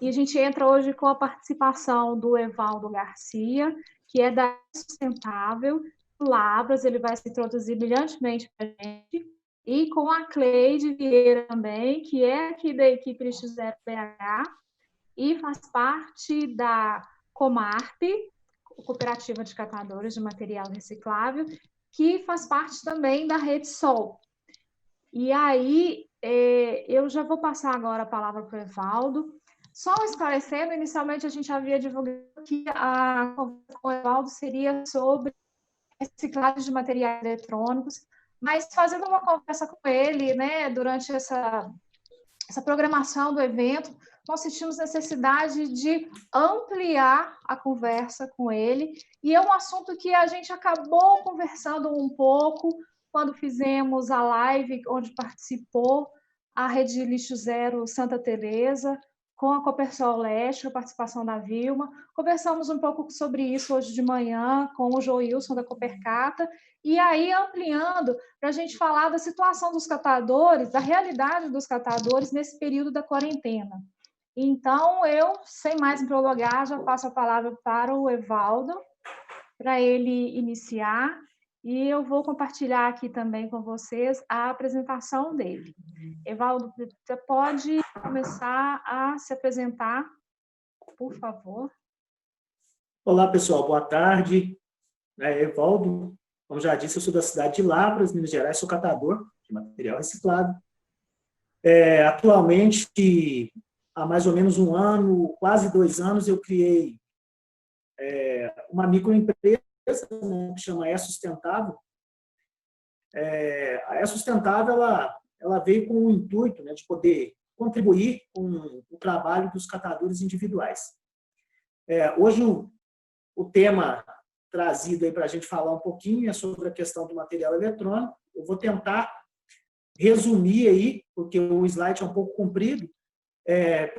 E a gente entra hoje com a participação do Evaldo Garcia, que é da Sustentável, Lavras, ele vai se introduzir brilhantemente para a gente, e com a Cleide Vieira também, que é aqui da equipe Lixo Zero BH, e faz parte da Comarp, Cooperativa de Catadores de Material Reciclável, que faz parte também da Rede Sol. E aí, eu já vou passar agora a palavra para o Evaldo. Só esclarecendo, inicialmente a gente havia divulgado que a conversa com o Evaldo seria sobre reciclagem de materiais eletrônicos, mas fazendo uma conversa com ele, né, durante essa programação do evento, nós sentimos necessidade de ampliar a conversa com ele, e é um assunto que a gente acabou conversando um pouco quando fizemos a live onde participou a Rede Lixo Zero Santa Teresa, com a Copersol Leste, a participação da Vilma. Conversamos um pouco sobre isso hoje de manhã com o Joilson da Copercata, e aí ampliando para a gente falar da situação dos catadores, da realidade dos catadores nesse período da quarentena. Então, eu, sem mais me prolongar, já passo a palavra para o Evaldo, para ele iniciar, e eu vou compartilhar aqui também com vocês a apresentação dele. Evaldo, você pode começar a se apresentar, por favor? Olá, pessoal, boa tarde. Evaldo, como já disse, eu sou da cidade de Lavras, Minas Gerais, sou catador de material reciclado. Atualmente, há mais ou menos um ano, quase 2 anos, eu criei uma microempresa, né, que chama E-Sustentável. A E-Sustentável, ela veio com o intuito, né, de poder contribuir com o trabalho dos catadores individuais. Hoje, o tema trazido aí para a gente falar um pouquinho é sobre a questão do material eletrônico. Eu vou tentar resumir aí, porque o slide é um pouco comprido.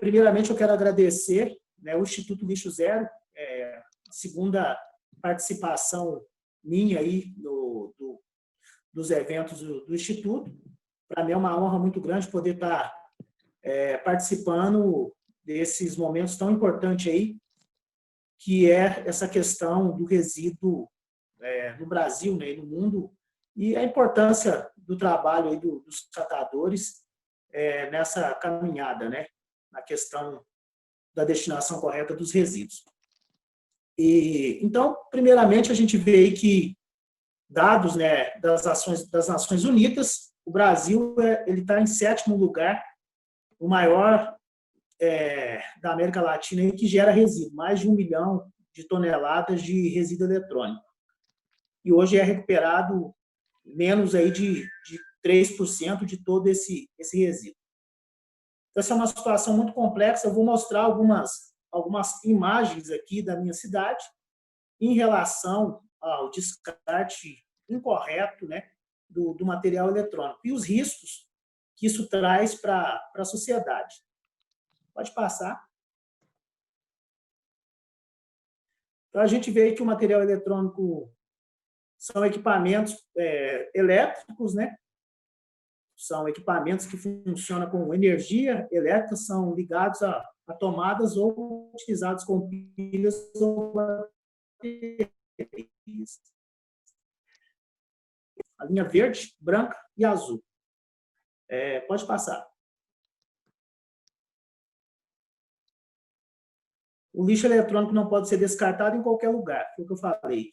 Primeiramente, eu quero agradecer, né, o Instituto Lixo Zero, segunda participação minha aí dos eventos do Instituto. Para mim é uma honra muito grande poder estar participando desses momentos tão importantes aí, que é essa questão do resíduo no Brasil, né, e no mundo, e a importância do trabalho aí dos catadores nessa caminhada, né, na questão da destinação correta dos resíduos. Então, primeiramente, a gente vê aí que, dados, né, das Nações Unidas, o Brasil ele está em 7º lugar, o maior da América Latina aí, que gera resíduo, mais de 1 milhão de toneladas de resíduo eletrônico. E hoje é recuperado menos aí de 3% de todo esse resíduo. Então, essa é uma situação muito complexa. Eu vou mostrar algumas imagens aqui da minha cidade em relação ao descarte incorreto, né, do material eletrônico e os riscos que isso traz para a sociedade. Pode passar. Então, a gente vê que o material eletrônico são equipamentos elétricos, né? São equipamentos que funcionam com energia elétrica, são ligados a tomadas ou utilizados com pilhas ou baterias. A linha verde, branca e azul. Pode passar. O lixo eletrônico não pode ser descartado em qualquer lugar, foi o que eu falei.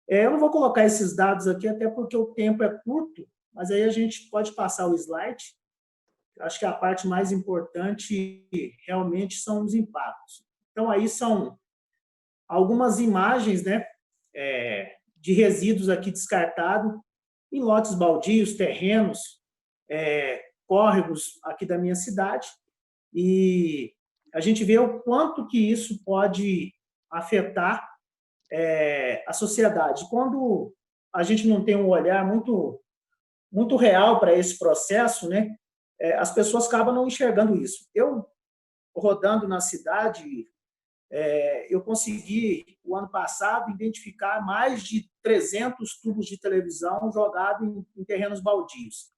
Eu não vou colocar esses dados aqui, até porque o tempo é curto, mas aí a gente pode passar o slide. Eu acho que a parte mais importante realmente são os impactos. Então, aí são algumas imagens, né, de resíduos aqui descartados em lotes baldios, terrenos, córregos aqui da minha cidade, e a gente vê o quanto que isso pode afetar a sociedade. Quando a gente não tem um olhar muito real para esse processo, né, as pessoas acabam não enxergando isso. Eu, rodando na cidade, eu consegui, o ano passado, identificar mais de 300 tubos de televisão jogados em terrenos baldios.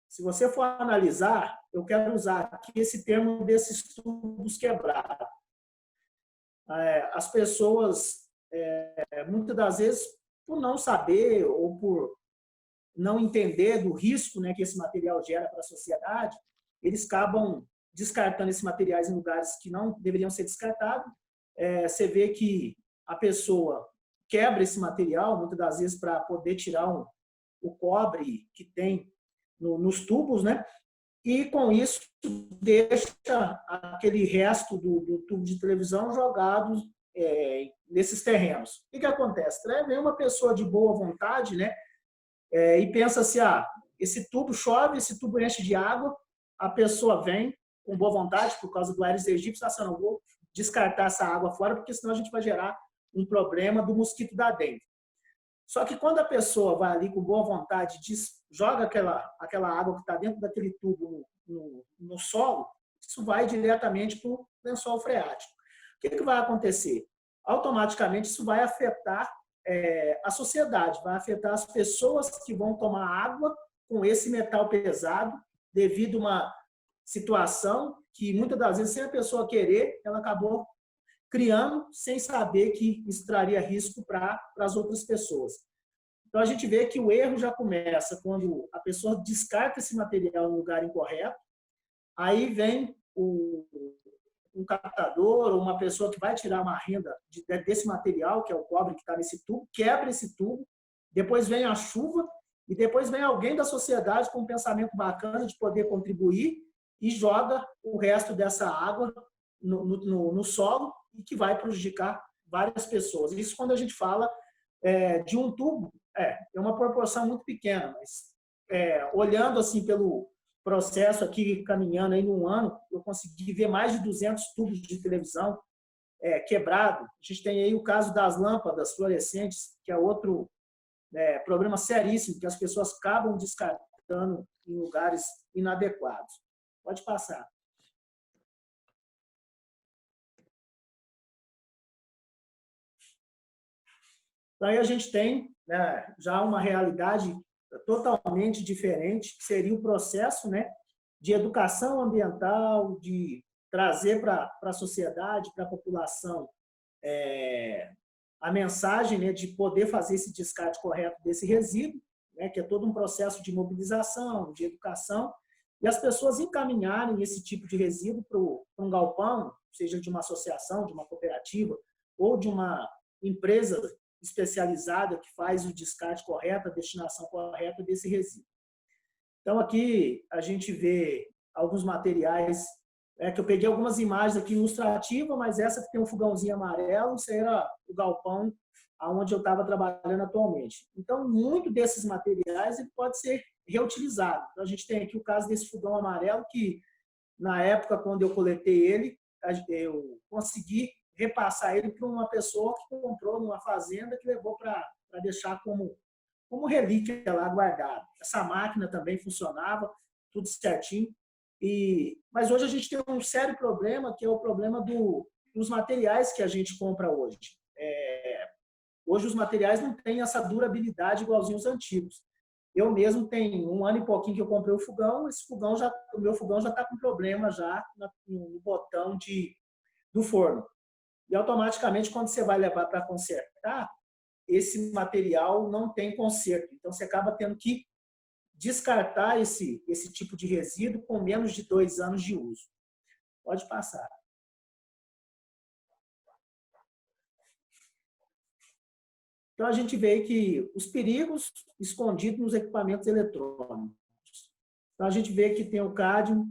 Se se você for analisar, eu quero usar aqui esse termo desses tubos quebrados. As pessoas, muitas das vezes, por não saber ou por não entender do risco, né, que esse material gera para a sociedade, eles acabam descartando esses materiais em lugares que não deveriam ser descartados. Você vê que a pessoa quebra esse material, muitas das vezes, para poder tirar o cobre que tem nos tubos, né? E, com isso, deixa aquele resto do tubo de televisão jogado nesses terrenos. O que acontece? Vem uma pessoa de boa vontade, né? E pensa assim, esse tubo chove, esse tubo enche de água, a pessoa vem com boa vontade, por causa do Aedes aegypti, não vou descartar essa água fora, porque senão a gente vai gerar um problema do mosquito da dengue. Só que quando a pessoa vai ali com boa vontade, joga aquela água que está dentro daquele tubo no solo, isso vai diretamente para o lençol freático. O que vai acontecer? Automaticamente isso vai afetar a sociedade, vai afetar as pessoas que vão tomar água com esse metal pesado, devido a uma situação que muitas das vezes, sem a pessoa querer, ela acabou criando sem saber que isso traria risco para as outras pessoas. Então, a gente vê que o erro já começa quando a pessoa descarta esse material no lugar incorreto, aí vem um captador ou uma pessoa que vai tirar uma renda desse material, que é o cobre que está nesse tubo, quebra esse tubo, depois vem a chuva e depois vem alguém da sociedade com um pensamento bacana de poder contribuir e joga o resto dessa água no solo e que vai prejudicar várias pessoas. Isso quando a gente fala de um tubo, é uma proporção muito pequena, mas olhando assim pelo processo aqui, caminhando aí num ano, eu consegui ver mais de 200 tubos de televisão quebrado. A gente tem aí o caso das lâmpadas fluorescentes, que é outro problema seríssimo, que as pessoas acabam descartando em lugares inadequados. Pode passar. Daí a gente tem já uma realidade totalmente diferente, que seria o processo de educação ambiental, de trazer para a sociedade, para a população, a mensagem de poder fazer esse descarte correto desse resíduo, que é todo um processo de mobilização, de educação, e as pessoas encaminharem esse tipo de resíduo para um galpão, seja de uma associação, de uma cooperativa, ou de uma empresa especializada que faz o descarte correto, a destinação correta desse resíduo. Então, aqui a gente vê alguns materiais, que eu peguei algumas imagens aqui ilustrativas, mas essa que tem um fogãozinho amarelo, isso era o galpão onde eu estava trabalhando atualmente. Então, muito desses materiais ele pode ser reutilizado. Então, a gente tem aqui o caso desse fogão amarelo, que na época, quando eu coletei ele, eu consegui repassar ele para uma pessoa que comprou numa fazenda, que levou para deixar como relíquia lá guardado. Essa máquina também funcionava, tudo certinho. Mas hoje a gente tem um sério problema, que é o problema dos materiais que a gente compra hoje. Hoje os materiais não têm essa durabilidade igualzinho os antigos. Eu mesmo tenho 1 ano e pouquinho que eu comprei o fogão, o meu fogão já está com problema já no botão do forno. E automaticamente, quando você vai levar para consertar, esse material não tem conserto. Então, você acaba tendo que descartar esse tipo de resíduo com menos de 2 anos de uso. Pode passar. Então, a gente vê que os perigos escondidos nos equipamentos eletrônicos. Então, a gente vê que tem o cádmio,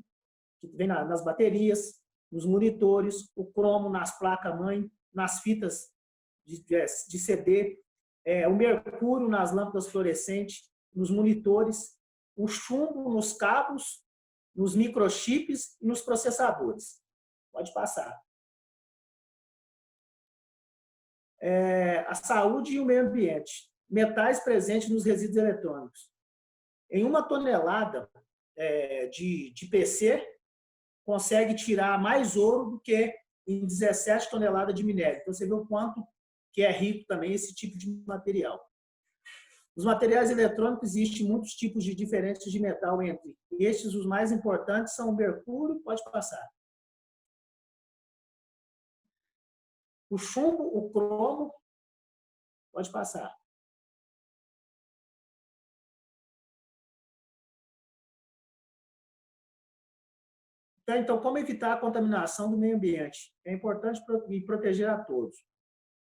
que vem nas baterias, nos monitores, o cromo nas placas-mãe, nas fitas de CD, o mercúrio nas lâmpadas fluorescentes, nos monitores, o chumbo nos cabos, nos microchips e nos processadores. Pode passar. A saúde e o meio ambiente. Metais presentes nos resíduos eletrônicos. Em 1 tonelada de PC, consegue tirar mais ouro do que em 17 toneladas de minério. Então, você vê o quanto que é rico também esse tipo de material. Nos materiais eletrônicos existem muitos tipos de diferentes de metal entre estes, os mais importantes são o mercúrio, pode passar, o chumbo, o cromo, pode passar. Então, como evitar a contaminação do meio ambiente? É importante proteger a todos.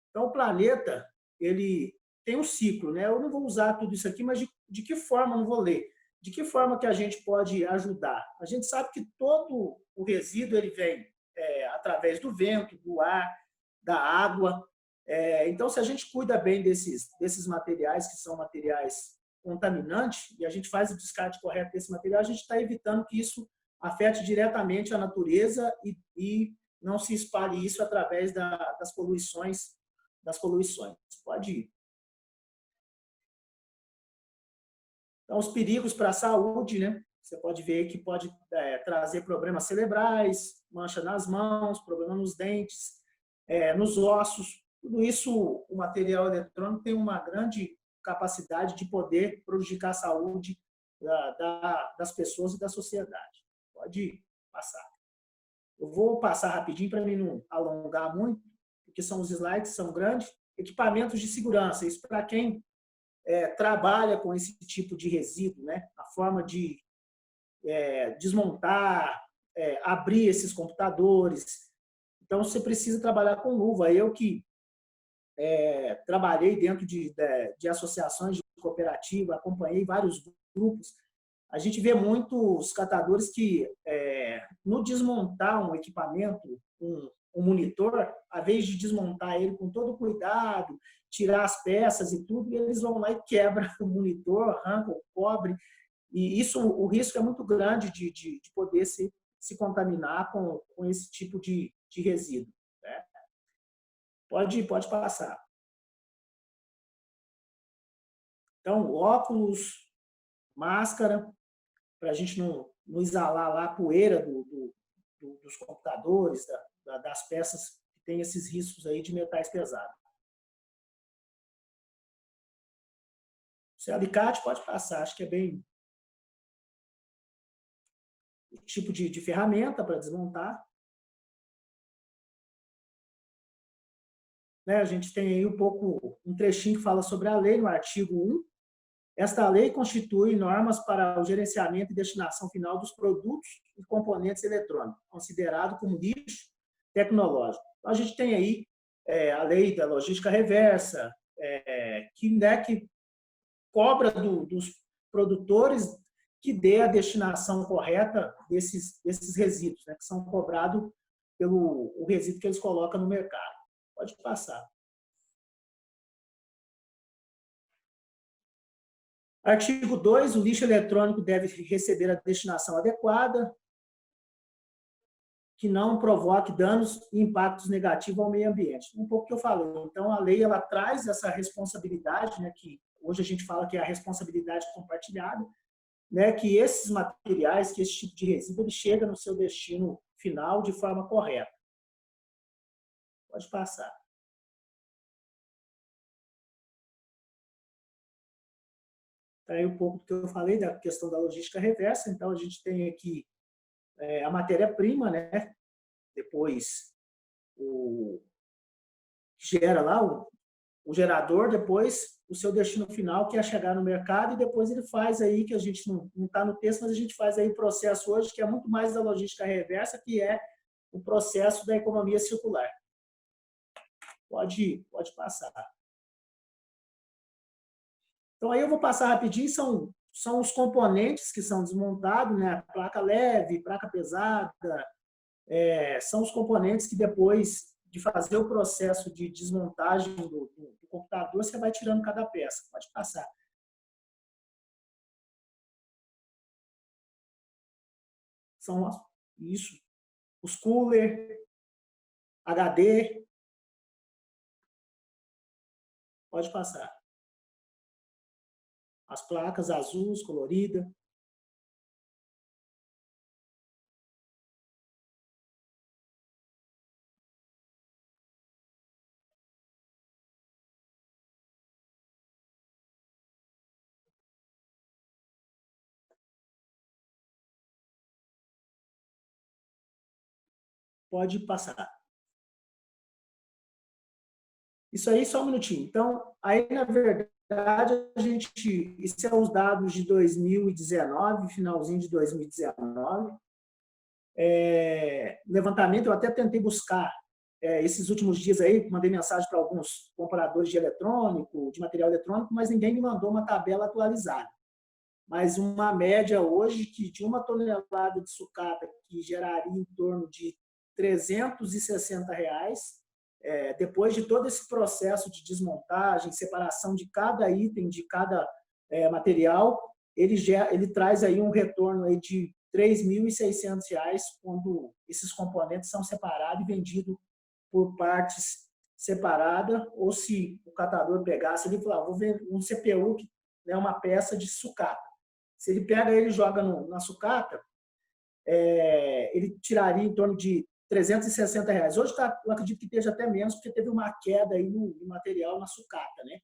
Então, o planeta, ele tem um ciclo, né? Eu não vou usar tudo isso aqui, mas de que forma, não vou ler, de que forma que a gente pode ajudar? A gente sabe que todo o resíduo ele vem através do vento, do ar, da água. Então, se a gente cuida bem desses materiais, que são materiais contaminantes, e a gente faz o descarte correto desse material, a gente está evitando que isso afete diretamente a natureza e não se espalhe isso através das poluições. Pode ir. Então, os perigos para a saúde, né? Você pode ver que pode trazer problemas cerebrais, mancha nas mãos, problema nos dentes, nos ossos. Tudo isso, o material eletrônico tem uma grande capacidade de poder prejudicar a saúde das pessoas e da sociedade. Pode passar. Eu vou passar rapidinho para mim não alongar muito, porque são os slides, são grandes. Equipamentos de segurança, isso para quem trabalha com esse tipo de resíduo, né? A forma de desmontar, abrir esses computadores. Então, você precisa trabalhar com luva. Eu que trabalhei dentro de associações de cooperativa, acompanhei vários grupos, a gente vê muitos catadores que, no desmontar um equipamento, um monitor, ao invés de desmontar ele com todo cuidado, tirar as peças e tudo, eles vão lá e quebram o monitor, arrancam o cobre, e isso, o risco é muito grande de poder se contaminar com esse tipo de resíduo. Né? Pode passar. Então, óculos, máscara, para a gente não exalar lá a poeira dos computadores, das peças que têm esses riscos aí de metais pesados. Se é alicate, pode passar, acho que é bem o tipo de ferramenta para desmontar. Né, a gente tem aí um trechinho que fala sobre a lei, no artigo 1. Esta lei constitui normas para o gerenciamento e destinação final dos produtos e componentes eletrônicos, considerado como lixo tecnológico. Então, a gente tem aí a lei da logística reversa, que cobra dos produtores que dê a destinação correta desses resíduos, né, que são cobrados pelo o resíduo que eles colocam no mercado. Pode passar. Artigo 2, o lixo eletrônico deve receber a destinação adequada, que não provoque danos e impactos negativos ao meio ambiente. Um pouco que eu falei. Então, a lei ela traz essa responsabilidade, né, que hoje a gente fala que é a responsabilidade compartilhada, né, que esses materiais, que esse tipo de resíduo, ele chega no seu destino final de forma correta. Pode passar. Aí um pouco do que eu falei da questão da logística reversa. Então, a gente tem aqui a matéria-prima, né? Depois gera lá o gerador, depois o seu destino final, que é chegar no mercado, e depois ele faz aí, que a gente não está no texto, mas a gente faz aí o processo hoje, que é muito mais da logística reversa, que é o processo da economia circular. Pode passar. Então, aí eu vou passar rapidinho, são os componentes que são desmontados, né? Placa leve, placa pesada, são os componentes que depois de fazer o processo de desmontagem do computador, você vai tirando cada peça. Pode passar. São isso. Os cooler, HD. Pode passar. As placas azuis, coloridas. Pode passar. Isso aí, só um minutinho. Então, aí, na verdade, isso é os dados de 2019, finalzinho de 2019. Levantamento, eu até tentei buscar esses últimos dias aí, mandei mensagem para alguns compradores de eletrônico, de material eletrônico, mas ninguém me mandou uma tabela atualizada. Mas uma média hoje que de 1 tonelada de sucata que geraria em torno de R$360, depois de todo esse processo de desmontagem, separação de cada item, de cada material, ele traz aí um retorno aí de R$3.600 quando esses componentes são separados e vendidos por partes separadas, ou se o catador pegasse ele e falar, vou vender um CPU, que é uma peça de sucata. Se ele pega ele e joga na sucata, ele tiraria em torno de R$360. Hoje eu acredito que esteja até menos, porque teve uma queda aí no material na sucata, né?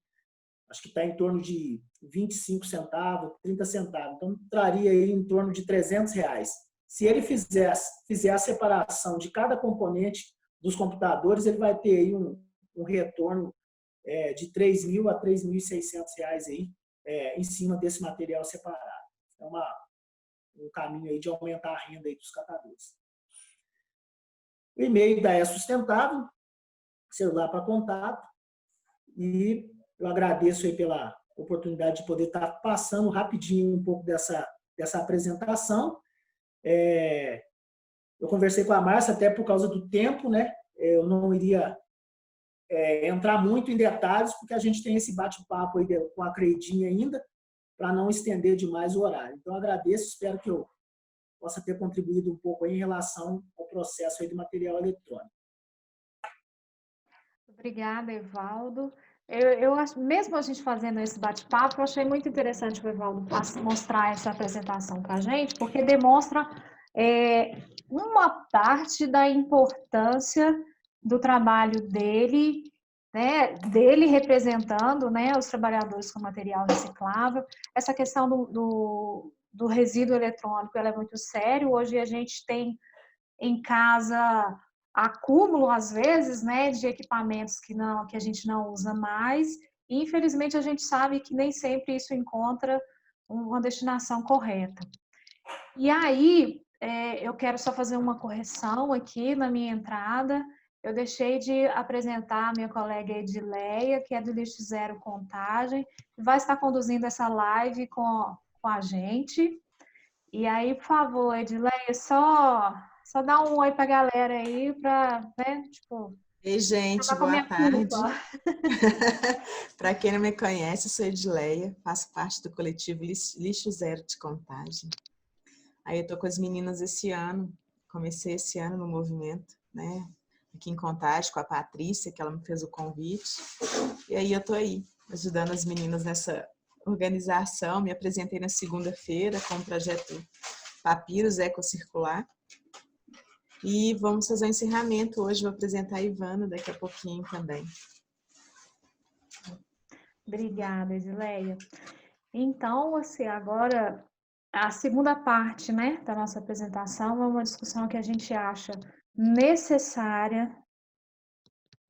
Acho que está em torno de 25 centavos, 30 centavos. Então, traria aí em torno de R$300. Se ele fizer a separação de cada componente dos computadores, ele vai ter aí um retorno de R$3.000 a R$3.600 aí, em cima desse material separado. É um caminho aí de aumentar a renda aí dos catadores. O e-mail da Sustentável, celular para contato, e eu agradeço aí pela oportunidade de poder estar passando rapidinho um pouco dessa apresentação. Eu conversei com a Márcia até por causa do tempo, né? Eu não iria entrar muito em detalhes, porque a gente tem esse bate-papo aí com a Cleidinha ainda, para não estender demais o horário. Então, agradeço, espero que eu possa ter contribuído um pouco aí em relação ao processo aí do material eletrônico. Obrigada, Evaldo. Eu acho, mesmo a gente fazendo esse bate-papo, eu achei muito interessante o Evaldo mostrar essa apresentação para a gente, porque demonstra uma parte da importância do trabalho dele, né, dele representando, né, os trabalhadores com material reciclável. Essa questão do resíduo eletrônico, ela é muito séria. Hoje a gente tem em casa acúmulo, às vezes, né, de equipamentos que a gente não usa mais, e infelizmente a gente sabe que nem sempre isso encontra uma destinação correta. E aí, eu quero só fazer uma correção aqui na minha entrada. Eu deixei de apresentar a minha colega Edileia, que é do Lixo Zero Contagem, que vai estar conduzindo essa live com a gente. E aí, por favor, Edileia, só dá um oi para a galera aí, para, né, tipo... Ei, gente, boa tarde. Para quem não me conhece, eu sou Edileia, faço parte do coletivo Lixo Zero de Contagem. Aí eu estou com as meninas esse ano, comecei esse ano no movimento, né, aqui em Contagem, com a Patrícia, que ela me fez o convite. E aí eu estou aí, ajudando as meninas nessa organização. Me apresentei na segunda-feira com o projeto Papiros Ecocircular. E vamos fazer o encerramento hoje. Vou apresentar a Ivana daqui a pouquinho também. Obrigada, Edileia. Então, assim, agora a segunda parte, né, da nossa apresentação é uma discussão que a gente acha necessária.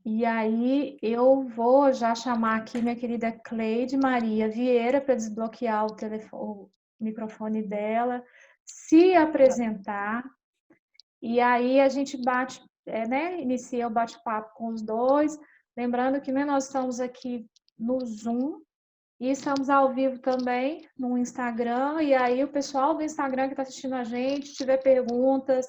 E aí eu vou já chamar aqui minha querida Cleide Maria Vieira para desbloquear o microfone dela, se apresentar. E aí a gente inicia o bate-papo com os dois. Lembrando que, né, nós estamos aqui no Zoom e estamos ao vivo também no Instagram. E aí o pessoal do Instagram que está assistindo a gente, tiver perguntas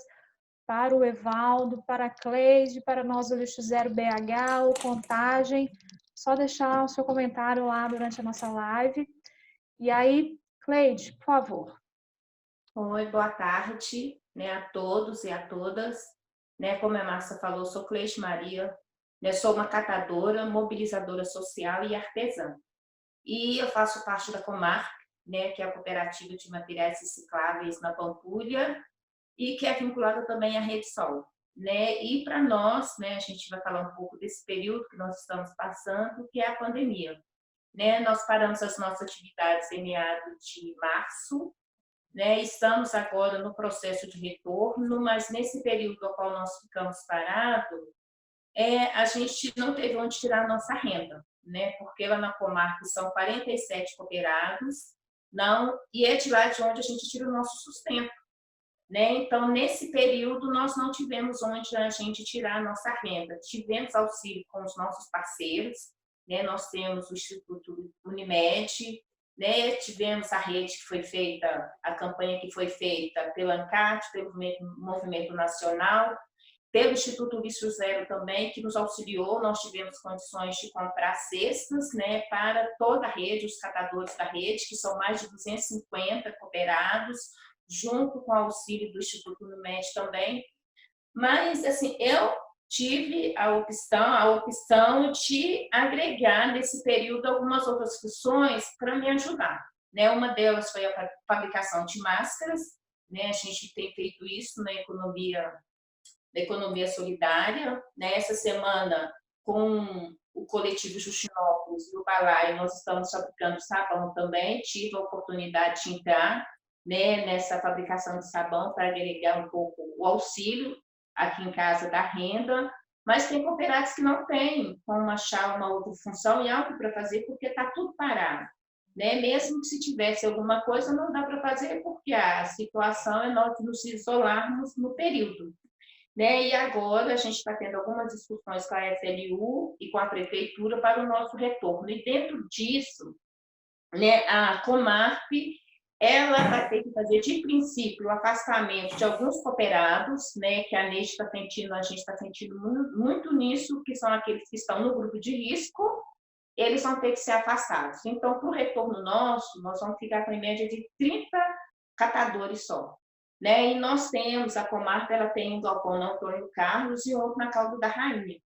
para o Evaldo, para a Cleide, para nós do Lixo Zero BH ou Contagem, só deixar o seu comentário lá durante a nossa live. E aí, Cleide, por favor. Oi, boa tarde, né, a todos e a todas. Né, como a Márcia falou, sou Cleide Maria, né, sou uma catadora, mobilizadora social e artesã. E eu faço parte da Comarc, né, que é a Cooperativa de Materiais Recicláveis na Pampulha, e que é vinculada também à Rede Sol. Né? E para nós, né, a gente vai falar um pouco desse período que nós estamos passando, que é a pandemia. Né? Nós paramos as nossas atividades em meados de março, né? Estamos agora no processo de retorno, mas nesse período ao qual nós ficamos parados, a gente não teve onde tirar a nossa renda, né? Porque lá na comarca são 47 cooperados, não, e é de lá de onde a gente tira o nosso sustento, né? Então, nesse período, nós não tivemos onde a gente tirar a nossa renda. Tivemos auxílio com os nossos parceiros, né? Nós temos o Instituto Unimed, né? Tivemos a rede que foi feita, a campanha que foi feita pela ANCAT, pelo Movimento Nacional, pelo Instituto Lício Zero também, que nos auxiliou. Nós tivemos condições de comprar cestas, né, para toda a rede, os catadores da rede, que são mais de 250 cooperados, junto com o auxílio do Instituto Unimed também. Mas, assim, eu tive a opção de agregar nesse período algumas outras funções para me ajudar, né? Uma delas foi a fabricação de máscaras, né? A gente tem feito isso na economia solidária, né? Essa semana, com o coletivo Justinópolis e o Balaio, nós estamos fabricando sabão também. Tive a oportunidade de entrar, né, nessa fabricação de sabão para agregar um pouco o auxílio aqui em casa da renda, mas tem cooperados que não têm como achar uma outra função e algo para fazer porque está tudo parado, né? Mesmo que se tivesse alguma coisa, não dá para fazer porque a situação é nós nos isolarmos no período, né? E agora a gente está tendo algumas discussões com a FLU e com a prefeitura para o nosso retorno. E dentro disso, né, a Comarp, ela vai ter que fazer, de princípio, o afastamento de alguns cooperados, né, que a gente está sentindo muito nisso, que são aqueles que estão no grupo de risco, eles vão ter que ser afastados. Então, para o retorno nosso, nós vamos ficar com em média de 30 catadores só, né? E nós temos, a Comarca, ela tem um galpão na Antônio Carlos e outro na Caldo da Rainha.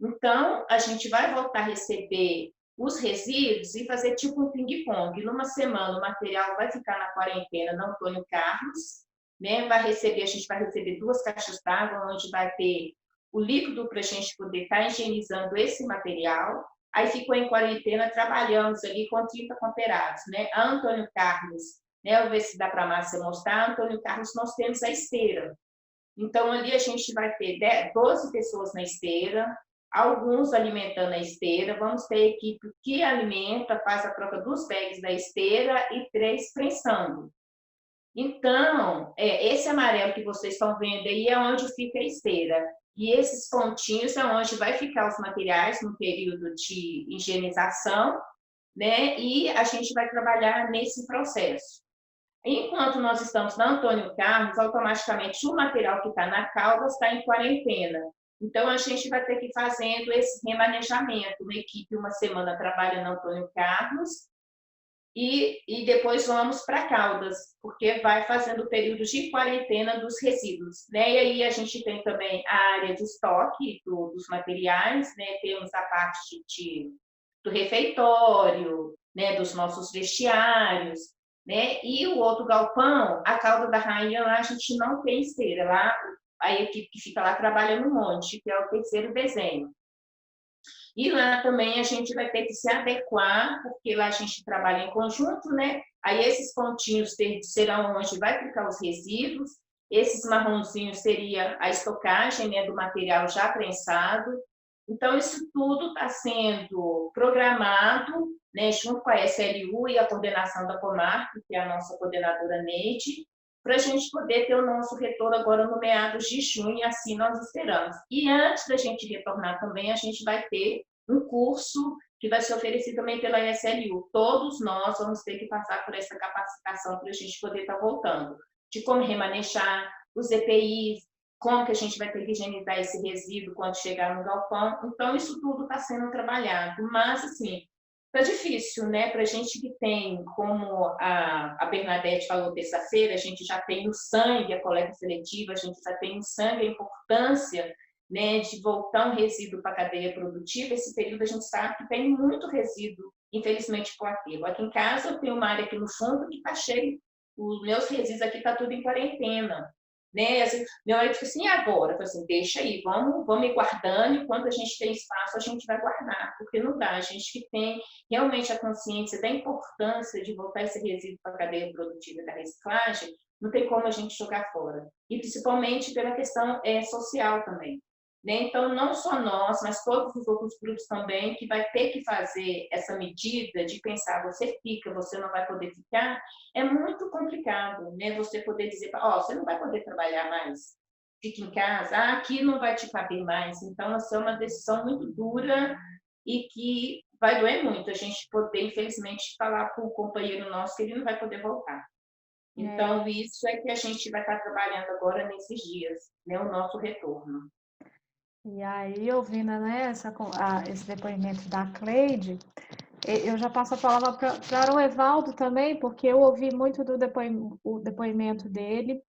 Então, a gente vai voltar a receber os resíduos e fazer tipo um ping-pong. Numa semana, o material vai ficar na quarentena na Antônio Carlos, né? A gente vai receber 2 caixas d'água, onde vai ter o líquido para a gente poder estar higienizando esse material. Aí ficou em quarentena, trabalhamos ali com 30 cooperados, né? A Antônio Carlos, né? Vou ver se dá para a Márcia mostrar. A Antônio Carlos, nós temos a esteira. Então, ali a gente vai ter 12 pessoas na esteira, alguns alimentando a esteira, vamos ter a equipe que alimenta, faz a troca dos bags da esteira e 3 prensando. Então, esse amarelo que vocês estão vendo aí é onde fica a esteira. E esses pontinhos é onde vai ficar os materiais no período de higienização, né? E a gente vai trabalhar nesse processo. Enquanto nós estamos na Antônio Carlos, automaticamente o material que está na Caldas está em quarentena. Então, a gente vai ter que ir fazendo esse remanejamento. Uma equipe, uma semana, trabalha na Antônio Carlos e depois vamos para Caldas, porque vai fazendo o período de quarentena dos resíduos, né? E aí a gente tem também a área de estoque dos materiais, né? Temos a parte do refeitório, né? Dos nossos vestiários, né? E o outro galpão, a Caldo da Rainha, lá a gente não tem esteira, lá a equipe que fica lá trabalha no monte, que é o 3º desenho. E lá também a gente vai ter que se adequar, porque lá a gente trabalha em conjunto, né? Aí esses pontinhos serão onde vai ficar os resíduos, esses marronzinhos seria a estocagem, né, do material já prensado. Então, isso tudo está sendo programado, né, junto com a SLU e a coordenação da Comarc, que é a nossa coordenadora Neide, para a gente poder ter o nosso retorno agora no meados de junho, e assim nós esperamos. E antes da gente retornar também, a gente vai ter um curso que vai ser oferecido também pela SLU. Todos nós vamos ter que passar por essa capacitação para a gente poder estar voltando, de como remanejar os EPIs, como que a gente vai ter que higienizar esse resíduo quando chegar no galpão. Então, isso tudo está sendo trabalhado, mas, assim, tá difícil, né? Para a gente que tem, como a Bernadette falou terça-feira, a gente já tem no sangue a coleta seletiva, a gente já tem no sangue a importância, né, de voltar um resíduo para a cadeia produtiva. Esse período a gente sabe que tem muito resíduo, infelizmente, para o aterro. Aqui em casa eu tenho uma área aqui no fundo que está cheia, os meus resíduos aqui está tudo em quarentena, né? Assim, meu marido falou assim, e agora? Eu falei assim, deixa aí, vamos ir guardando, e quando a gente tem espaço, a gente vai guardar, porque não dá. A gente que tem realmente a consciência da importância de voltar esse resíduo para a cadeia produtiva da reciclagem, não tem como a gente jogar fora. E principalmente pela questão social também. Né? Então, não só nós, mas todos os outros grupos também, que vai ter que fazer essa medida de pensar, você fica, você não vai poder ficar, é muito complicado, né? Você poder dizer, você não vai poder trabalhar mais, fica em casa, aqui não vai te caber mais. Então, essa é uma decisão muito dura e que vai doer muito a gente poder, infelizmente, falar para o companheiro nosso que ele não vai poder voltar. Então, isso é que a gente vai estar trabalhando agora nesses dias, né? O nosso retorno. E aí, ouvindo, né, esse depoimento da Cleide, eu já passo a palavra para o Evaldo também, porque eu ouvi muito do depoimento dele,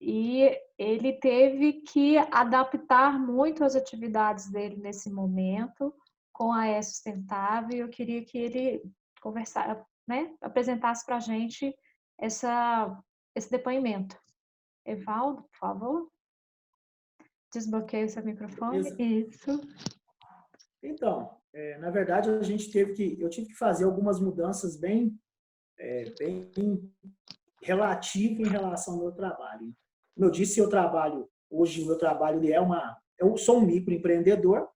e ele teve que adaptar muito as atividades dele nesse momento com a E-Sustentável, e eu queria que ele conversasse, né, apresentasse para a gente esse depoimento. Evaldo, por favor. Desbloqueie o seu microfone. Beleza. Isso. Então, na verdade, eu tive que fazer algumas mudanças bem relativas em relação ao meu trabalho. Como eu disse, hoje o meu trabalho eu sou um microempreendedor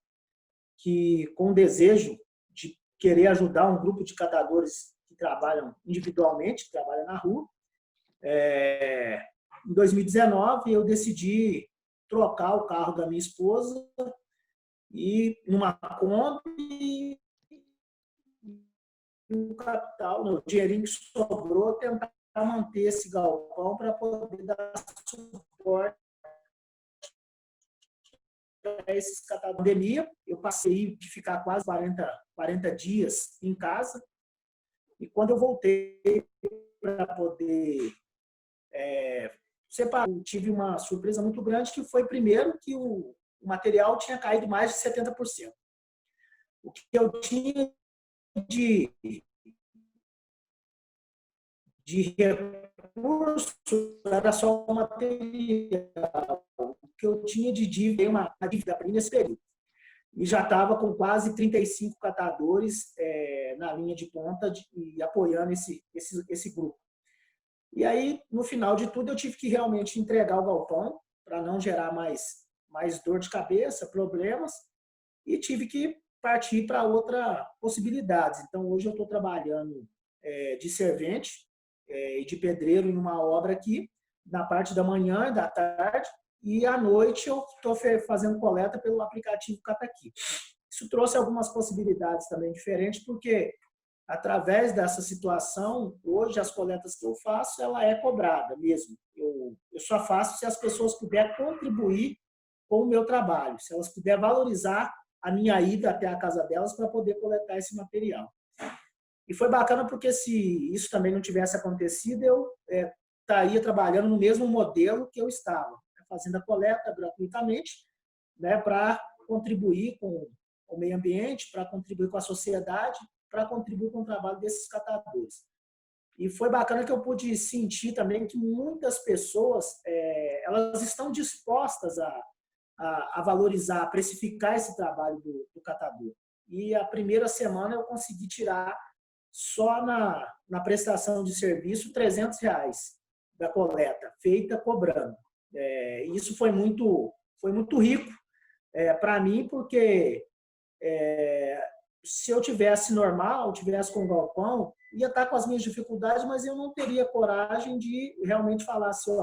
que, com o desejo de querer ajudar um grupo de catadores que trabalham individualmente, que trabalham na rua. Em 2019, eu decidi trocar o carro da minha esposa e numa Kombi, o capital, o dinheirinho que sobrou, tentar manter esse galpão para poder dar suporte a esses catadores. Na pandemia, eu passei de ficar quase 40 dias em casa, e quando eu voltei para poder separar, eu tive uma surpresa muito grande, que foi, primeiro, que o material tinha caído mais de 70%. O que eu tinha de recurso era só o material. O que eu tinha de dívida, uma dívida nesse período. E já estava com quase 35 catadores na linha de ponta e apoiando esse grupo. E aí, no final de tudo, eu tive que realmente entregar o galpão para não gerar mais dor de cabeça, problemas, e tive que partir para outra possibilidade. Então, hoje eu estou trabalhando de servente e de pedreiro em uma obra aqui, na parte da manhã e da tarde, e à noite eu estou fazendo coleta pelo aplicativo Cataqui. Isso trouxe algumas possibilidades também diferentes, porque através dessa situação, hoje as coletas que eu faço, ela é cobrada mesmo. Eu só faço se as pessoas puderem contribuir com o meu trabalho, se elas puderem valorizar a minha ida até a casa delas para poder coletar esse material. E foi bacana porque, se isso também não tivesse acontecido, eu estaria trabalhando no mesmo modelo que eu estava, fazendo a coleta gratuitamente, né, para contribuir com o meio ambiente, para contribuir com a sociedade, para contribuir com o trabalho desses catadores. E foi bacana que eu pude sentir também que muitas pessoas elas estão dispostas a valorizar, a precificar esse trabalho do catador. E a primeira semana eu consegui tirar só na prestação de serviço R$300 da coleta, feita cobrando. Isso foi muito rico para mim, porque se eu tivesse normal, tivesse com galpão, ia estar com as minhas dificuldades, mas eu não teria coragem de realmente falar assim,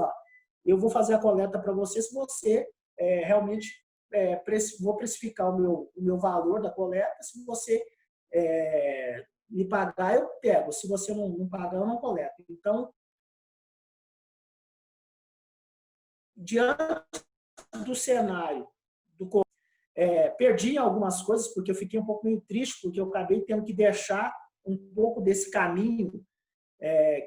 eu vou fazer a coleta para você se você realmente vou precificar o meu valor da coleta, se você me pagar, eu pego, se você não pagar, eu não coleto. Então, diante do cenário perdi algumas coisas, porque eu fiquei um pouco meio triste, porque eu acabei tendo que deixar um pouco desse caminho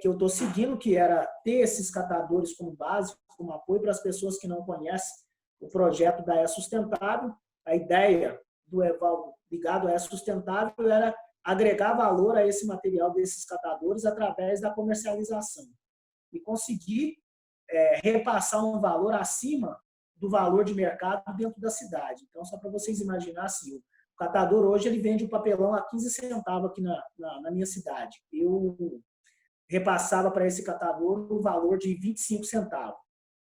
que eu estou seguindo, que era ter esses catadores como base, como apoio para as pessoas que não conhecem o projeto da E-Sustentável. A ideia do Evaldo ligado à E-Sustentável era agregar valor a esse material desses catadores através da comercialização. E conseguir repassar um valor acima do valor de mercado dentro da cidade. Então, só para vocês imaginarem, assim, o catador hoje ele vende o papelão a 15 centavos aqui na minha cidade. Eu repassava para esse catador o valor de 25 centavos,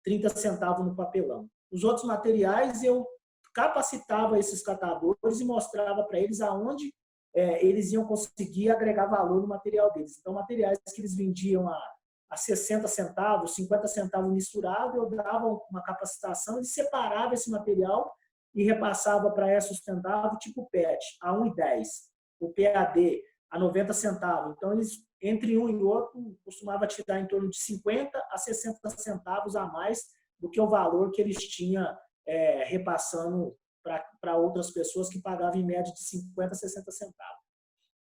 30 centavos no papelão. Os outros materiais eu capacitava esses catadores e mostrava para eles aonde eles iam conseguir agregar valor no material deles. Então, materiais que eles vendiam a 60 centavos, 50 centavos misturado, eu dava uma capacitação e separava esse material e repassava para E-Sustentável, tipo PET, a 1,10, o PAD, a 90 centavos. Então, eles, entre um e outro, costumava tirar em torno de 50 a 60 centavos a mais do que o valor que eles tinham repassando para outras pessoas que pagavam em média de 50 a 60 centavos.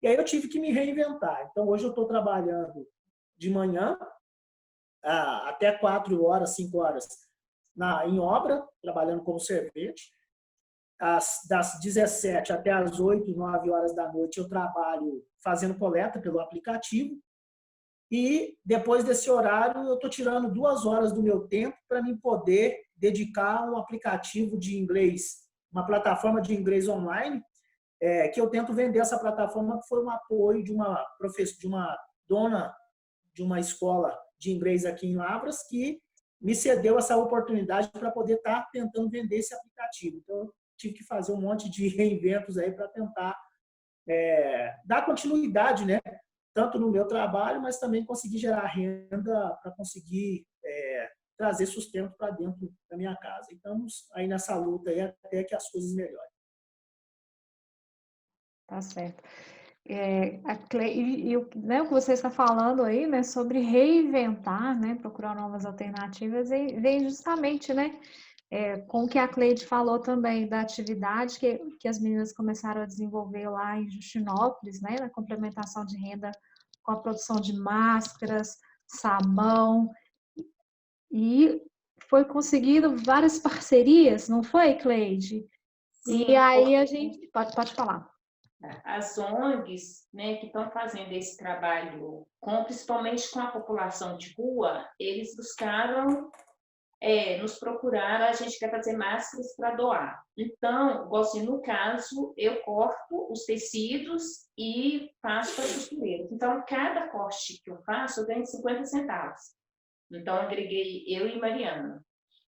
E aí eu tive que me reinventar. Então, hoje eu estou trabalhando de manhã, até 4 horas, 5 horas em obra, trabalhando como servente. Das 17 até as 8, 9 horas da noite eu trabalho fazendo coleta pelo aplicativo. E depois desse horário eu estou tirando 2 horas do meu tempo para mim poder dedicar um aplicativo de inglês, uma plataforma de inglês online, que eu tento vender essa plataforma, que foi um apoio de uma dona de uma escola de inglês aqui em Lavras, que me cedeu essa oportunidade para poder estar tentando vender esse aplicativo. Então, eu tive que fazer um monte de reinventos aí para tentar dar continuidade, né? Tanto no meu trabalho, mas também conseguir gerar renda para conseguir trazer sustento para dentro da minha casa. E estamos aí nessa luta aí até que as coisas melhorem. Tá certo. O que você está falando aí, né, sobre reinventar, né, procurar novas alternativas, vem justamente, né, com o que a Cleide falou também da atividade que as meninas começaram a desenvolver lá em Justinópolis, né, na complementação de renda com a produção de máscaras, sabão, e foi conseguido várias parcerias, não foi, Cleide? Sim, e aí a gente pode falar. As ONGs, né, que estão fazendo esse trabalho, principalmente com a população de rua, eles buscaram nos procurar, a gente quer fazer máscaras para doar. Então, no caso, eu corto os tecidos e faço para costureiros. Então, cada corte que eu faço, eu ganho 50 centavos. Então, agreguei eu e Mariana.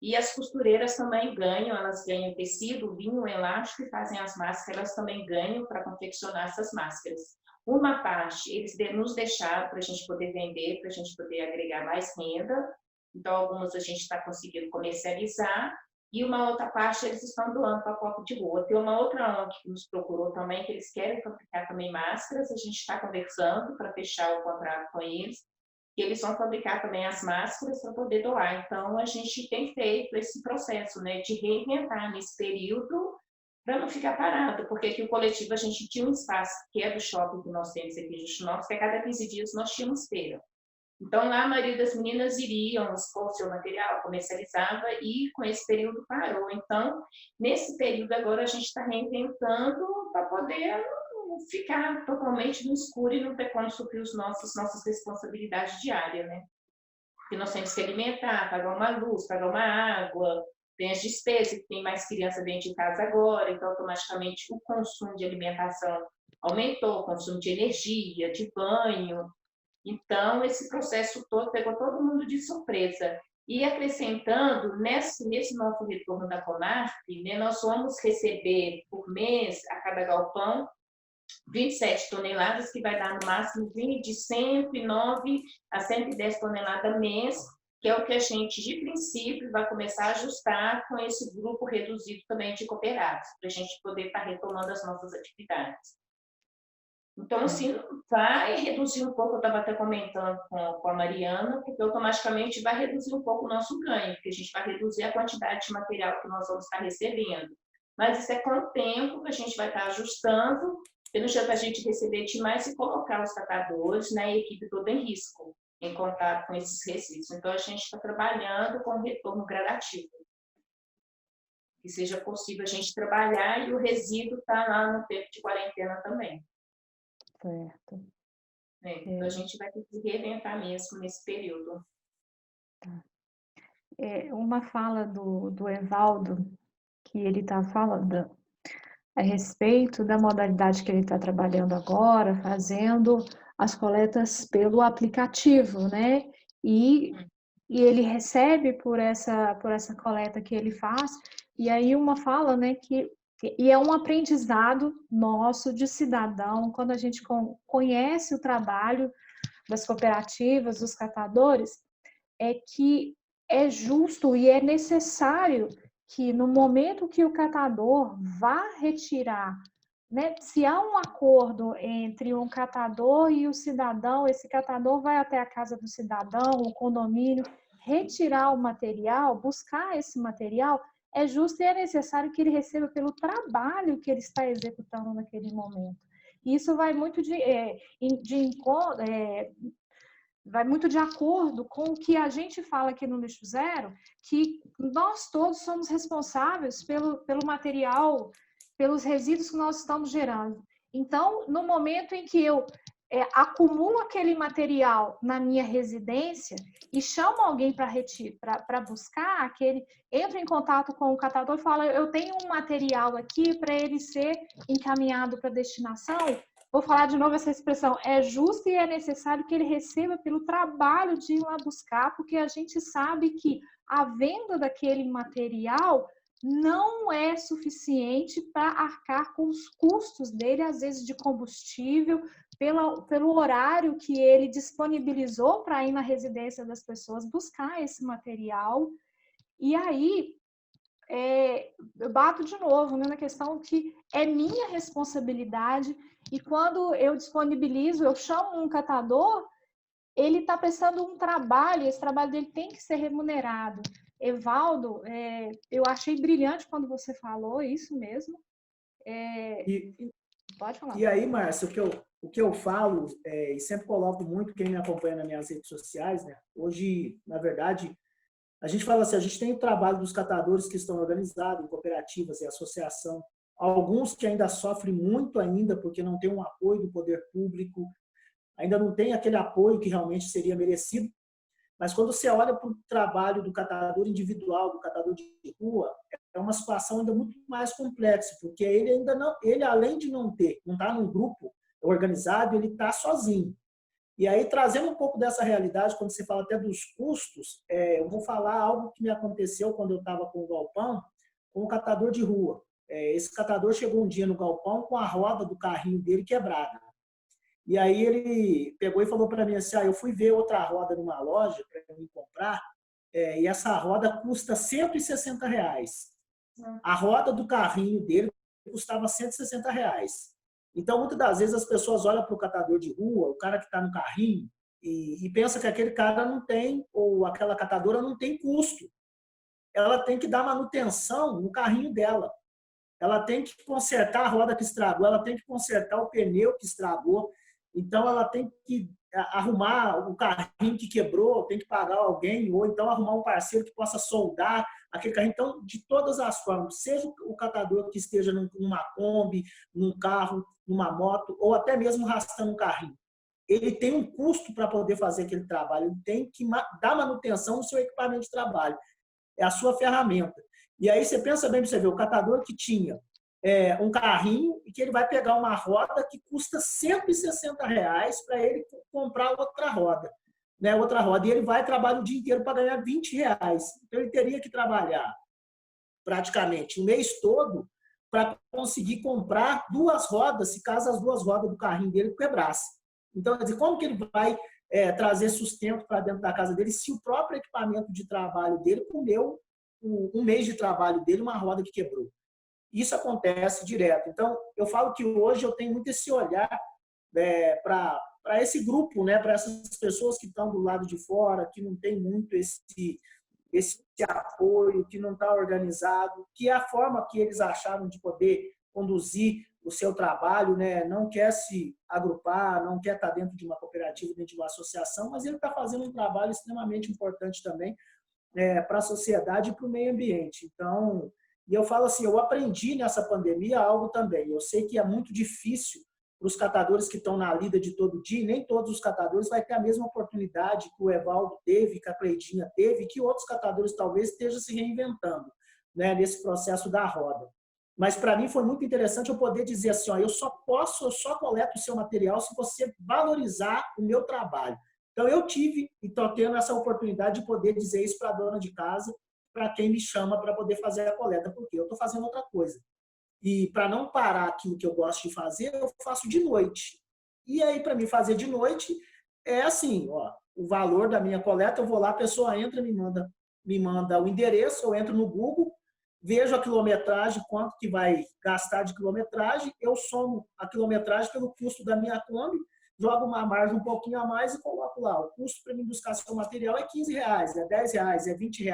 E as costureiras também ganham, elas ganham tecido, vinho, elástico e fazem as máscaras, elas também ganham para confeccionar essas máscaras. Uma parte, eles nos deixaram para a gente poder vender, para a gente poder agregar mais renda. Então, algumas a gente está conseguindo comercializar. E uma outra parte, eles estão doando para copo de rua. Tem uma outra ONG que nos procurou também, que eles querem fabricar também máscaras. A gente está conversando para fechar o contrato com eles. E eles vão fabricar também as máscaras para poder doar. Então, a gente tem feito esse processo, né, de reinventar nesse período para não ficar parado, porque aqui o coletivo a gente tinha um espaço que é do shopping que nós temos aqui em Justinópolis, que a cada 15 dias nós tínhamos feira. Então, lá a maioria das meninas iriam expor seu material, comercializava e com esse período parou. Então, nesse período agora a gente está reinventando para poder ficar totalmente no escuro e não ter como suprir nossas responsabilidades diárias, né? Porque nós temos que alimentar, pagar uma luz, pagar uma água, tem as despesas, que tem mais criança dentro de casa agora, então automaticamente o consumo de alimentação aumentou, o consumo de energia, de banho. Então, esse processo todo pegou todo mundo de surpresa. E acrescentando, nesse nosso retorno da Comarc, né, nós vamos receber por mês, a cada galpão, 27 toneladas, que vai dar no máximo de 109 a 110 toneladas mês, que é o que a gente, de princípio, vai começar a ajustar com esse grupo reduzido também de cooperados, para a gente poder estar retomando as nossas atividades. Então, assim, vai reduzir um pouco, eu estava até comentando com a Mariana, porque automaticamente vai reduzir um pouco o nosso ganho, porque a gente vai reduzir a quantidade de material que nós vamos estar recebendo. Mas isso é com o tempo que a gente vai estar ajustando, pelo jeito a gente receber demais e colocar os catadores, né, a equipe toda em risco, em contato com esses resíduos. Então, a gente está trabalhando com um retorno gradativo. Que seja possível a gente trabalhar e o resíduo está lá no tempo de quarentena também. Certo. Então, a gente vai ter que reinventar mesmo nesse período. Tá. uma fala do Evaldo, que ele está falando a respeito da modalidade que ele está trabalhando agora, fazendo as coletas pelo aplicativo, né? E ele recebe por essa coleta que ele faz, e aí uma fala, né, e é um aprendizado nosso de cidadão, quando a gente conhece o trabalho das cooperativas, dos catadores, é que é justo e é necessário que no momento que o catador vá retirar, né, se há um acordo entre um catador e o cidadão, esse catador vai até a casa do cidadão, o condomínio, retirar o material, buscar esse material, é justo e é necessário que ele receba pelo trabalho que ele está executando naquele momento. Isso vai muito vai muito de acordo com o que a gente fala aqui no Lixo Zero, que nós todos somos responsáveis pelo material, pelos resíduos que nós estamos gerando. Então, no momento em que eu acumulo aquele material na minha residência e chamo alguém para buscar entro em contato com o catador e falo, eu tenho um material aqui para ele ser encaminhado para destinação. Vou falar de novo essa expressão, é justo e é necessário que ele receba pelo trabalho de ir lá buscar, porque a gente sabe que a venda daquele material não é suficiente para arcar com os custos dele, às vezes de combustível, pelo horário que ele disponibilizou para ir na residência das pessoas buscar esse material. E aí, eu bato de novo, né, na questão que é minha responsabilidade, e quando eu disponibilizo, eu chamo um catador, ele está prestando um trabalho, esse trabalho dele tem que ser remunerado. Evaldo, eu achei brilhante quando você falou isso mesmo. Pode falar. E aí, Márcia, o que eu falo, e sempre coloco muito quem me acompanha nas minhas redes sociais, né? Hoje, na verdade, a gente fala assim, a gente tem o trabalho dos catadores que estão organizados em cooperativas e associação, alguns que ainda sofrem muito ainda porque não tem um apoio do poder público, ainda não tem aquele apoio que realmente seria merecido. Mas quando você olha para o trabalho do catador individual, do catador de rua, é uma situação ainda muito mais complexa, porque ele além de não estar num grupo organizado, ele está sozinho. E aí, trazendo um pouco dessa realidade, quando você fala até dos custos, eu vou falar algo que me aconteceu quando eu estava com o galpão, com o catador de rua. Esse catador chegou um dia no galpão com a roda do carrinho dele quebrada. E aí ele pegou e falou para mim assim, eu fui ver outra roda numa loja para mim comprar, e essa roda custa R$160. A roda do carrinho dele custava R$160. Então, muitas das vezes as pessoas olham para o catador de rua, o cara que está no carrinho, e pensa que aquele cara não tem, ou aquela catadora não tem custo. Ela tem que dar manutenção no carrinho dela. Ela tem que consertar a roda que estragou, ela tem que consertar o pneu que estragou. Então, ela tem que arrumar o carrinho que quebrou, tem que pagar alguém, ou então arrumar um parceiro que possa soldar aquele carrinho. Então, de todas as formas, seja o catador que esteja numa Kombi, num carro, numa moto, ou até mesmo arrastando um carrinho, ele tem um custo para poder fazer aquele trabalho, ele tem que dar manutenção no seu equipamento de trabalho. É a sua ferramenta. E aí você pensa bem para você ver, o catador que tinha um carrinho e que ele vai pegar uma roda que custa R$160 para ele comprar outra roda. Né, outra roda. E ele vai trabalhar o dia inteiro para ganhar R$20. Então, ele teria que trabalhar praticamente o mês todo para conseguir comprar 2 rodas, se caso as 2 rodas do carrinho dele quebrassem. Então, quer dizer, como que ele vai trazer sustento para dentro da casa dele se o próprio equipamento de trabalho dele comeu um mês de trabalho dele, uma roda que quebrou? Isso acontece direto. Então, eu falo que hoje eu tenho muito esse olhar para esse grupo, né, para essas pessoas que estão do lado de fora, que não tem muito esse apoio, que não está organizado, que é a forma que eles acharam de poder conduzir o seu trabalho, né, não quer se agrupar, não quer estar dentro de uma cooperativa, dentro de uma associação, mas ele está fazendo um trabalho extremamente importante também para a sociedade e para o meio ambiente. Então, e eu falo assim, eu aprendi nessa pandemia algo também. Eu sei que é muito difícil os catadores que estão na lida de todo dia, nem todos os catadores vai ter a mesma oportunidade que o Evaldo teve, que a Cleidinha teve, que outros catadores talvez estejam se reinventando, né, nesse processo da roda. Mas para mim foi muito interessante eu poder dizer assim, ó, eu só coleto o seu material se você valorizar o meu trabalho. Então eu tive e estou tendo essa oportunidade de poder dizer isso para a dona de casa, para quem me chama para poder fazer a coleta, porque eu estou fazendo outra coisa. E para não parar aquilo que eu gosto de fazer, eu faço de noite. E aí, para mim fazer de noite, é assim, ó, o valor da minha coleta, eu vou lá, a pessoa entra, me manda o endereço, eu entro no Google, vejo a quilometragem, quanto que vai gastar de quilometragem, eu somo a quilometragem pelo custo da minha Kombi, jogo uma margem um pouquinho a mais e coloco lá. O custo para mim buscar seu material é R$15, é R$10, é R$20,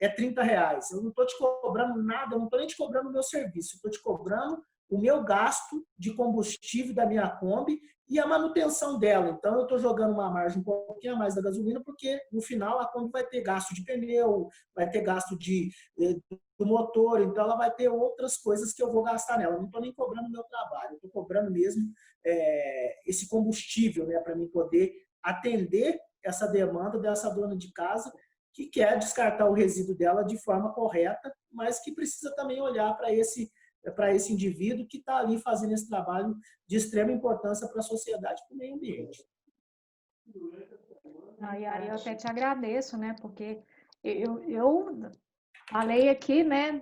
é R$30. Eu não estou te cobrando nada, eu não estou nem te cobrando o meu serviço, eu estou te cobrando o meu gasto de combustível da minha Kombi e a manutenção dela. Então, eu estou jogando uma margem um pouquinho a mais da gasolina, porque no final a Kombi vai ter gasto de pneu, vai ter gasto do motor, então ela vai ter outras coisas que eu vou gastar nela. Eu não estou nem cobrando o meu trabalho, eu estou cobrando mesmo esse combustível, né, para mim poder atender essa demanda dessa dona de casa que quer descartar o resíduo dela de forma correta, mas que precisa também olhar para esse indivíduo que está ali fazendo esse trabalho de extrema importância para a sociedade e para o meio ambiente. Yara, eu até te agradeço, né? Porque eu falei aqui, né,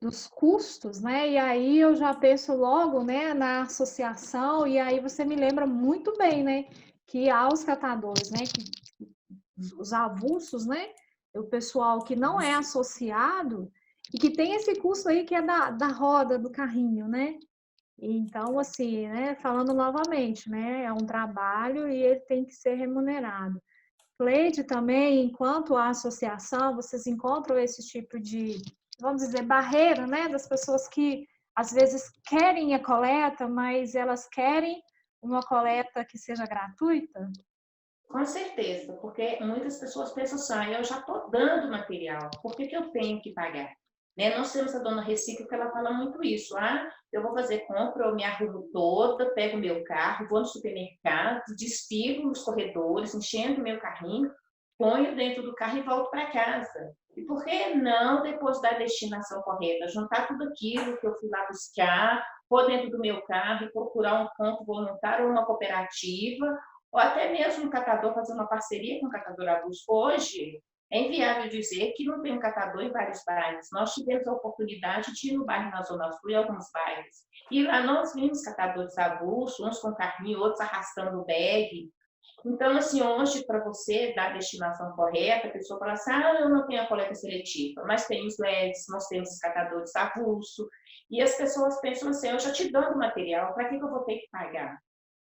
dos custos, né? E aí eu já penso logo, né, na associação, e aí você me lembra muito bem, né, que há os catadores, né, os avulsos, né, o pessoal que não é associado e que tem esse custo aí que é da roda, do carrinho, né? Então, assim, né, falando novamente, né, é um trabalho e ele tem que ser remunerado. Cleide, também, enquanto a associação, vocês encontram esse tipo de, vamos dizer, barreira, né, das pessoas que às vezes querem a coleta, mas elas querem uma coleta que seja gratuita? Com certeza, porque muitas pessoas pensam assim, eu já estou dando material, por que eu tenho que pagar? Né? Nós temos a dona Recicla que ela fala muito isso, eu vou fazer compra, eu me arrumo toda, pego meu carro, vou no supermercado, despilo nos corredores, enchendo meu carrinho, ponho dentro do carro e volto para casa. E por que não, depois da destinação correta, juntar tudo aquilo que eu fui lá buscar, pôr dentro do meu carro e procurar um campo voluntário ou uma cooperativa, ou até mesmo um catador fazer uma parceria com um catador avulso. Hoje, é inviável dizer que não tem um catador em vários bairros. Nós tivemos a oportunidade de ir no bairro na Zona Sul, em alguns bairros. E lá nós vimos catadores avulsos, uns com carrinho, outros arrastando o bag. Então, assim, hoje, para você dar a destinação correta, a pessoa fala assim, eu não tenho a coleta seletiva, mas tem os LEDs, nós temos os catadores avulso. E as pessoas pensam assim, eu já te dando material, para que eu vou ter que pagar?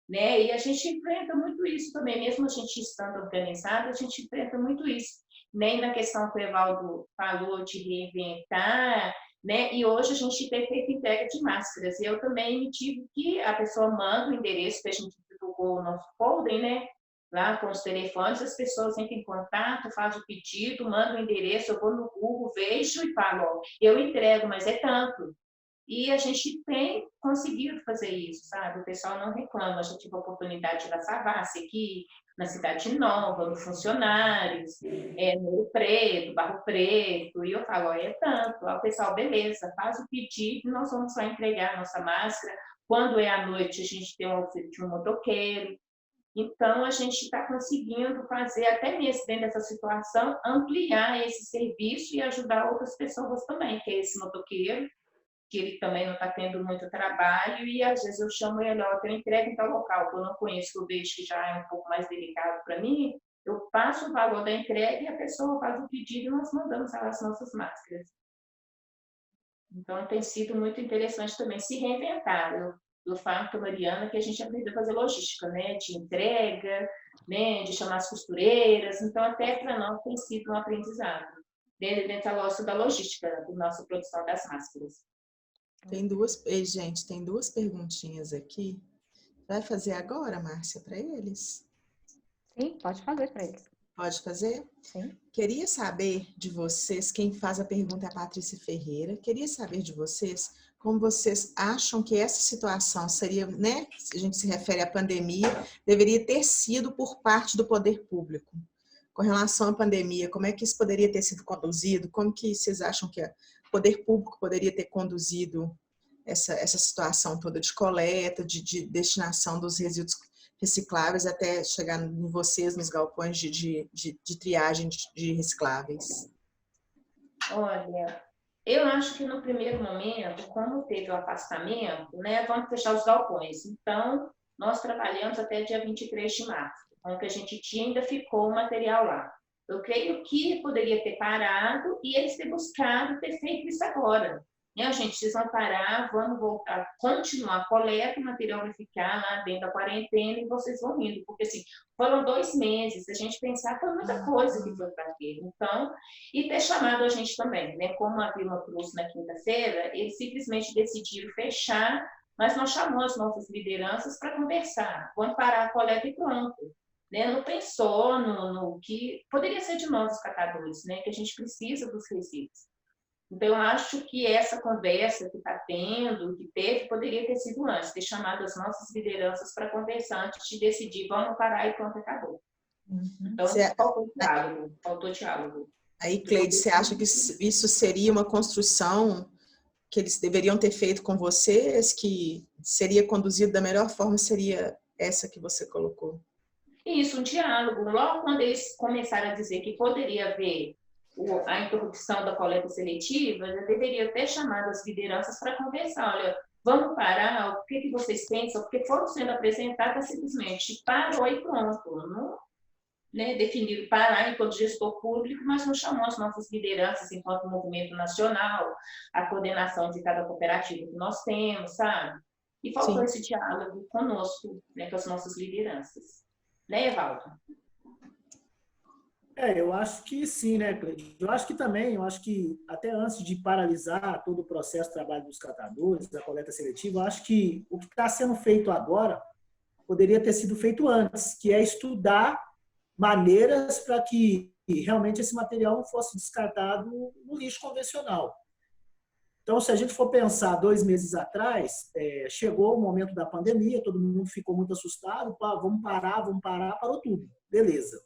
Né? E a gente enfrenta muito isso também, mesmo a gente estando organizado, a gente enfrenta muito isso. Nem na questão que o Evaldo falou de reinventar, né? E hoje a gente tem feito entrega de máscaras. Eu também tive que a pessoa manda o endereço que a gente divulgou o nosso folder, né? Lá com os telefones, as pessoas entram em contato, fazem o pedido, mandam o endereço, eu vou no Google, vejo e falo, eu entrego, mas é tanto. E a gente tem conseguido fazer isso, sabe? O pessoal não reclama. Eu já tive a oportunidade de ir na Savassi aqui, na Cidade Nova, no Funcionários, no Ouro Preto, Barro Preto, e eu falo, é tanto. Aí o pessoal, beleza, faz o pedido, nós vamos só entregar a nossa máscara. Quando é à noite, a gente tem o auxílio de um motoqueiro. Então, a gente está conseguindo fazer, até mesmo dentro dessa situação, ampliar esse serviço e ajudar outras pessoas também, que é esse motoqueiro, que ele também não está tendo muito trabalho, e às vezes eu chamo ele, eu entrego em tal local, que eu não conheço, que eu vejo que já é um pouco mais delicado para mim, eu passo o valor da entrega e a pessoa faz o pedido e nós mandamos as nossas máscaras. Então, tem sido muito interessante também se reinventar. Eu falo com a Mariana que a gente aprendeu a fazer logística, né, de entrega, né, de chamar as costureiras, então até para nós tem sido um aprendizado, dentro da logística, da nossa produção das máscaras. Tem gente, tem duas perguntinhas aqui. Vai fazer agora, Márcia, para eles? Sim, pode fazer para eles. Pode fazer? Sim. Queria saber de vocês, quem faz a pergunta é a Patrícia Ferreira, queria saber de vocês como vocês acham que essa situação seria, né, se a gente se refere à pandemia, deveria ter sido por parte do poder público. Com relação à pandemia, como é que isso poderia ter sido conduzido? Como que vocês acham que o poder público poderia ter conduzido essa situação toda de coleta, de destinação dos resíduos recicláveis até chegar em vocês nos galpões de triagem de recicláveis? Olha, eu acho que no primeiro momento, como teve o afastamento, né, vamos fechar os galpões. Então, nós trabalhamos até dia 23 de março. Então, o que a gente tinha ainda ficou o material lá. Eu creio que poderia ter parado e eles ter buscado ter feito isso agora. Né? Gente, vocês vão parar, vamos voltar, continuar a coleta, o material vai ficar lá dentro da quarentena e vocês vão indo. Porque, assim, foram 2 meses, a gente pensar, foi muita coisa que foi para aquilo. Então, e ter chamado a gente também, né? Como a Vilma trouxe na quinta-feira, eles simplesmente decidiram fechar, mas nós chamamos as nossas lideranças para conversar. Vamos parar a coleta e pronto. Né? Não pensou no que poderia ser de nós, os catadores, né? Que a gente precisa dos resíduos. Então, eu acho que essa conversa que está tendo, que teve, poderia ter sido antes, ter chamado as nossas lideranças para conversar antes de decidir, vamos parar e pronto, acabou. Então, faltou diálogo. Aí, Cleide, você acha que isso seria uma construção que eles deveriam ter feito com vocês, que seria conduzido da melhor forma, seria essa que você colocou? Isso, um diálogo. Logo quando eles começaram a dizer que poderia haver a interrupção da coleta seletiva, já deveria ter chamado as lideranças para conversar. Olha, vamos parar, o que vocês pensam? Porque foram sendo apresentadas simplesmente, parou e pronto. Não, né, definiram parar enquanto gestor público, mas não chamou as nossas lideranças enquanto movimento nacional, a coordenação de cada cooperativa que nós temos, sabe? E faltou esse diálogo conosco, né, com as nossas lideranças. Né, Evaldo? Eu acho que sim, né, Cleide? Eu acho que até antes de paralisar todo o processo de trabalho dos catadores, da coleta seletiva, eu acho que o que está sendo feito agora poderia ter sido feito antes, que é estudar maneiras para que realmente esse material não fosse descartado no lixo convencional. Então, se a gente for pensar 2 meses atrás, chegou o momento da pandemia, todo mundo ficou muito assustado, vamos parar, parou tudo. Beleza.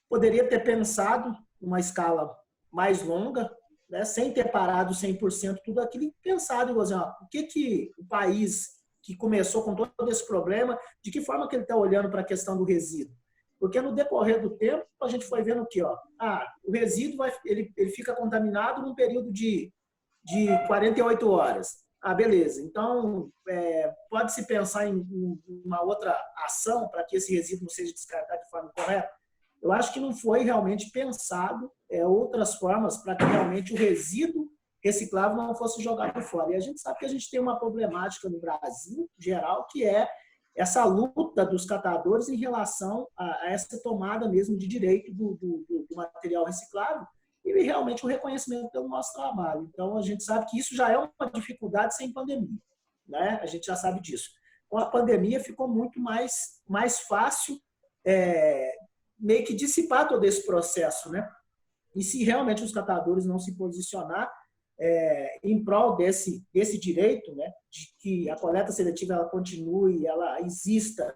Poderia ter pensado uma escala mais longa, né, sem ter parado 100% tudo aquilo, e pensado, igualzinho, o que o país que começou com todo esse problema, de que forma que ele está olhando para a questão do resíduo? Porque no decorrer do tempo, a gente foi vendo que o resíduo ele fica contaminado num período de 48 horas. Beleza. Então, pode-se pensar em uma outra ação para que esse resíduo não seja descartado de forma correta? Eu acho que não foi realmente pensado outras formas para que realmente o resíduo reciclável não fosse jogado fora. E a gente sabe que a gente tem uma problemática no Brasil, geral, que é essa luta dos catadores em relação a essa tomada mesmo de direito do material reciclável e realmente o reconhecimento pelo nosso trabalho. Então, a gente sabe que isso já é uma dificuldade sem pandemia, né? A gente já sabe disso. Com a pandemia ficou muito mais fácil meio que dissipar todo esse processo, né? E se realmente os catadores não se posicionar em prol desse direito, né, de que a coleta seletiva ela continue, ela exista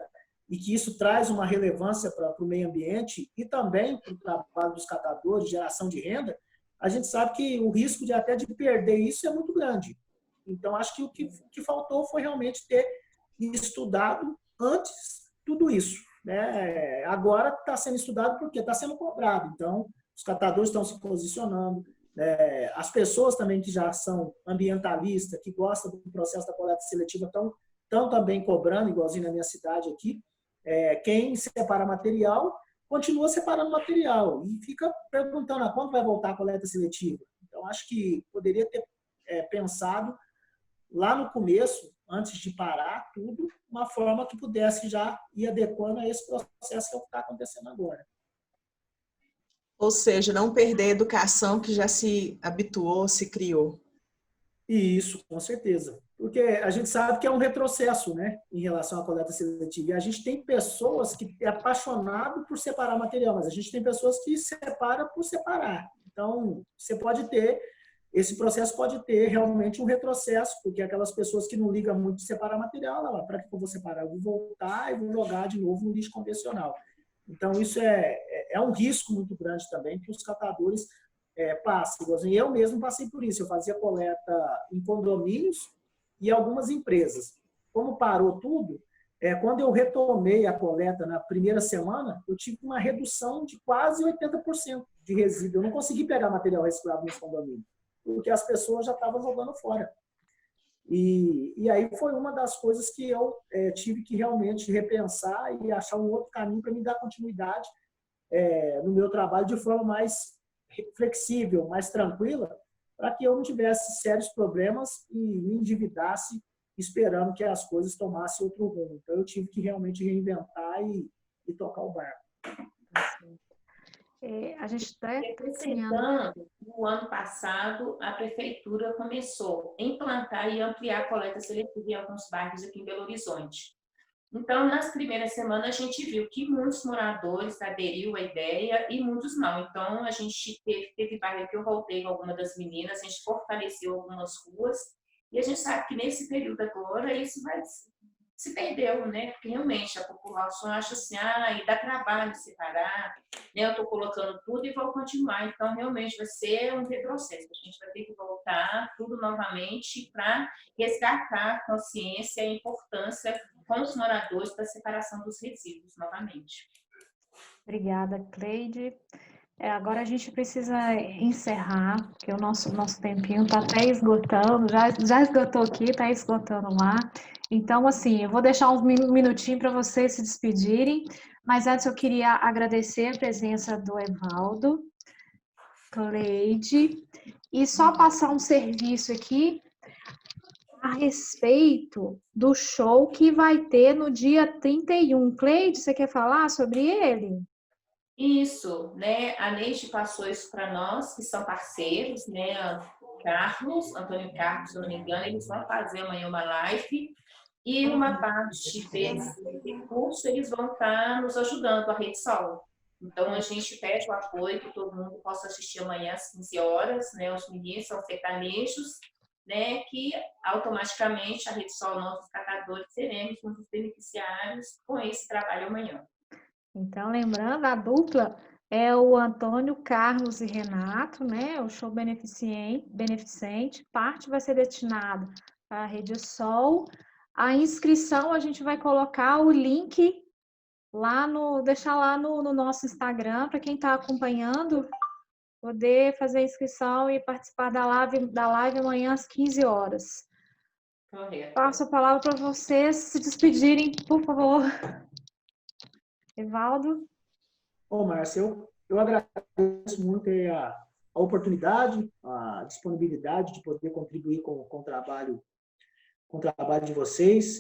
e que isso traz uma relevância para o meio ambiente e também para o trabalho dos catadores, geração de renda, a gente sabe que o risco de até de perder isso é muito grande. Então, acho que o que faltou foi realmente ter estudado antes tudo isso. Né? Agora está sendo estudado porque está sendo cobrado. Então, os catadores estão se posicionando. As pessoas também que já são ambientalistas, que gostam do processo da coleta seletiva, estão também cobrando, igualzinho na minha cidade aqui. Quem separa material, continua separando material e fica perguntando quando vai voltar a coleta seletiva. Então, acho que poderia ter pensado lá no começo, antes de parar tudo, uma forma que pudesse já ir adequando a esse processo que é o que está acontecendo agora. Ou seja, não perder a educação que já se habituou, se criou. Isso, com certeza. Porque a gente sabe que é um retrocesso, né, em relação à coleta seletiva. E a gente tem pessoas que é apaixonado por separar material, mas a gente tem pessoas que separa por separar. Então, você pode ter, esse processo pode ter realmente um retrocesso, porque aquelas pessoas que não ligam muito de separar material, ela, para que eu vou separar? Eu vou voltar e vou jogar de novo no lixo convencional. Então, isso é um risco muito grande também que os catadores passam. Eu mesmo passei por isso. Eu fazia coleta em condomínios e algumas empresas. Como parou tudo, quando eu retomei a coleta na primeira semana, eu tive uma redução de quase 80% de resíduo. Eu não consegui pegar material reciclado nos condomínios, porque as pessoas já estavam jogando fora. E aí foi uma das coisas que eu tive que realmente repensar e achar um outro caminho para me dar continuidade no meu trabalho de forma mais flexível, mais tranquila, para que eu não tivesse sérios problemas e me endividasse esperando que as coisas tomassem outro rumo. Então, eu tive que realmente reinventar e tocar o barco. A gente está Acrescentando, no ano passado, a prefeitura começou a implantar e ampliar a coleta seletiva em alguns bairros aqui em Belo Horizonte. Então, nas primeiras semanas, a gente viu que muitos moradores aderiram à ideia e muitos não. Então, a gente teve bairro que eu voltei com algumas das meninas, a gente fortaleceu algumas ruas, e a gente sabe que nesse período agora, isso se perdeu, né? Porque realmente a população acha assim, e dá trabalho separar, né? Eu estou colocando tudo e vou continuar. Então, realmente vai ser um retrocesso. A gente vai ter que voltar tudo novamente para resgatar a consciência e a importância com os moradores da separação dos resíduos novamente. Obrigada, Cleide. Agora a gente precisa encerrar, porque o nosso tempinho está até esgotando, já esgotou aqui, está esgotando lá. Então, assim, eu vou deixar uns minutinhos para vocês se despedirem, mas antes eu queria agradecer a presença do Evaldo, Cleide, e só passar um serviço aqui a respeito do show que vai ter no dia 31. Cleide, você quer falar sobre ele? Isso, né? A Neide passou isso para nós, que são parceiros, né? Antônio Carlos, se eu não me engano, eles vão fazer amanhã uma live e uma parte desse recurso eles vão estar nos ajudando, a Rede Sol. Então, a gente pede o apoio que todo mundo possa assistir amanhã às 15 horas, né? Os meninos são sertanejos, né? Que automaticamente a Rede Sol, nossos catadores, seremos um dos beneficiários com esse trabalho amanhã. Então, lembrando, a dupla é o Antônio Carlos e Renato, né? O show beneficente. Parte vai ser destinado para a Rede Sol. A inscrição, a gente vai colocar o link deixar lá no nosso Instagram, para quem está acompanhando, poder fazer a inscrição e participar da live amanhã às 15 horas. Correto. Passo a palavra para vocês se despedirem, por favor. Evaldo? Bom, Márcia, eu agradeço muito a oportunidade, a disponibilidade de poder contribuir com o trabalho de vocês.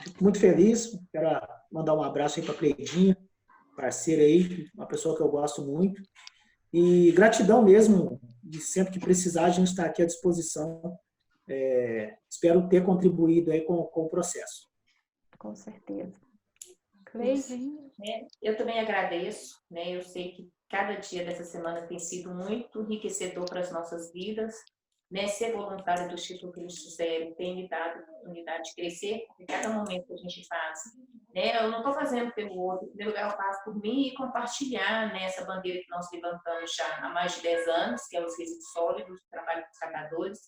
Fico muito feliz, quero mandar um abraço aí para a Cleidinha, parceira aí, uma pessoa que eu gosto muito. E gratidão mesmo, de sempre que precisar, a gente está aqui à disposição. Espero ter contribuído aí com o processo. Com certeza. Cleide? Eu também agradeço, né? Eu sei que cada dia dessa semana tem sido muito enriquecedor para as nossas vidas, né? Ser voluntário do Instituto Lixo Zero tem me dado a oportunidade de crescer, porque cada momento que a gente faz, né? Eu não estou fazendo pelo outro, em primeiro lugar eu faço por mim e compartilhar, né, essa bandeira que nós levantamos já há mais de 10 anos, que é os resíduos sólidos, o trabalho dos catadores,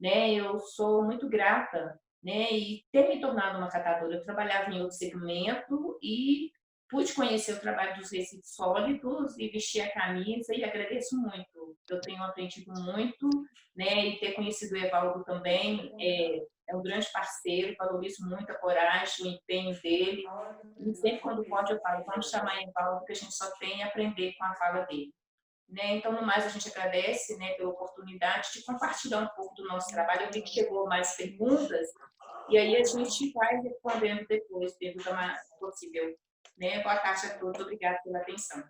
né? Eu sou muito grata, né? E ter me tornado uma catadora, eu trabalhava em outro segmento e pude conhecer o trabalho dos resíduos sólidos e vestir a camisa e agradeço muito. Eu tenho aprendido muito, né? E ter conhecido o Evaldo também é um grande parceiro, valorizo muito a coragem, o empenho dele. E sempre quando pode eu falo, vamos chamar Evaldo, porque a gente só tem a aprender com a fala dele. Né? Então, no mais, a gente agradece, né, pela oportunidade de compartilhar um pouco do nosso trabalho. Eu vi que chegou mais perguntas e aí a gente vai respondendo depois, dentro da mais possível. Né? Boa tarde a todos, obrigada pela atenção.